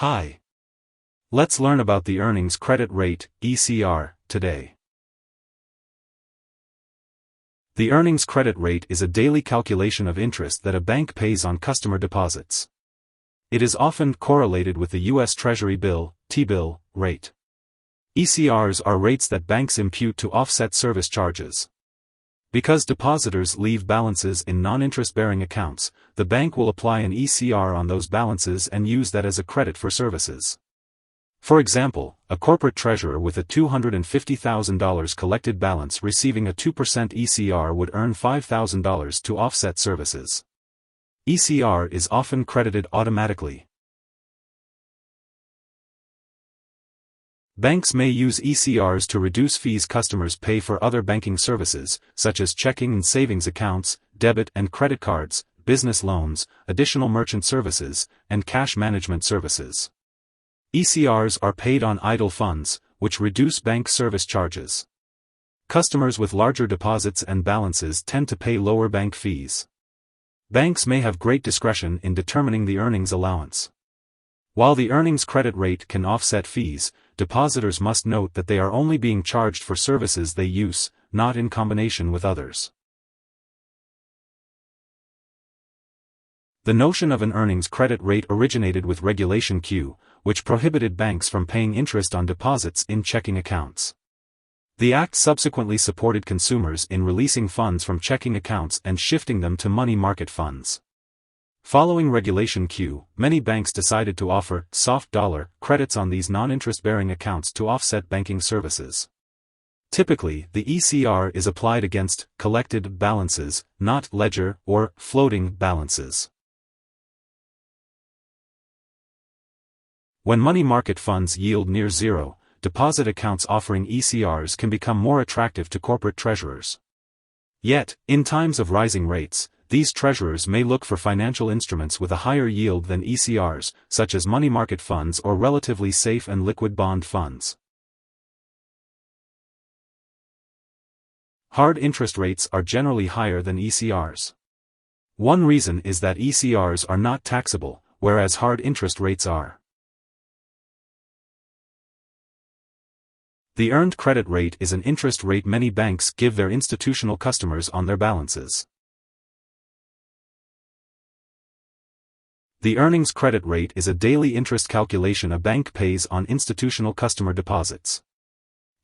Hi. Let's learn about the earnings credit rate, ECR, today. The earnings credit rate is a daily calculation of interest that a bank pays on customer deposits. It is often correlated with the U.S. Treasury bill, T-bill, rate. ECRs are rates that banks impute to offset service charges. Because depositors leave balances in non-interest-bearing accounts, the bank will apply an ECR on those balances and use that as a credit for services. For example, a corporate treasurer with a $250,000 collected balance receiving a 2% ECR would earn $5,000 to offset services. ECR is often credited automatically. Banks may use ECRs to reduce fees customers pay for other banking services, such as checking and savings accounts, debit and credit cards, business loans, additional merchant services, and cash management services. ECRs are paid on idle funds, which reduce bank service charges. Customers with larger deposits and balances tend to pay lower bank fees. Banks may have great discretion in determining the earnings allowance. While the earnings credit rate can offset fees, depositors must note that they are only being charged for services they use, not in combination with others. The notion of an earnings credit rate originated with Regulation Q, which prohibited banks from paying interest on deposits in checking accounts. The act subsequently supported consumers in releasing funds from checking accounts and shifting them to money market funds. Following Regulation Q, many banks decided to offer soft dollar credits on these non-interest-bearing accounts to offset banking services. Typically, the ECR is applied against collected balances, not ledger or floating balances. When money market funds yield near zero, deposit accounts offering ECRs can become more attractive to corporate treasurers. Yet, in times of rising rates, these treasurers may look for financial instruments with a higher yield than ECRs, such as money market funds or relatively safe and liquid bond funds. Hard interest rates are generally higher than ECRs. One reason is that ECRs are not taxable, whereas hard interest rates are. The earned credit rate is an interest rate many banks give their institutional customers on their balances. The earnings credit rate is a daily interest calculation a bank pays on institutional customer deposits.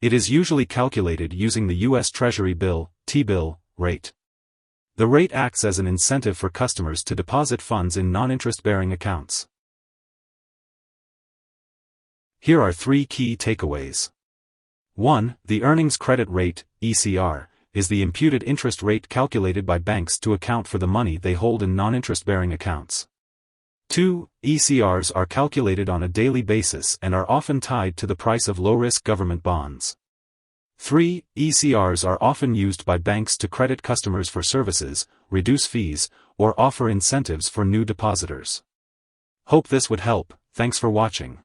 It is usually calculated using the U.S. Treasury bill, T-bill, rate. The rate acts as an incentive for customers to deposit funds in non-interest-bearing accounts. Here are 3 key takeaways. 1. The earnings credit rate, ECR, is the imputed interest rate calculated by banks to account for the money they hold in non-interest-bearing accounts. 2. ECRs are calculated on a daily basis and are often tied to the price of low-risk government bonds. 3. ECRs are often used by banks to credit customers for services, reduce fees, or offer incentives for new depositors. Hope this would help. Thanks for watching.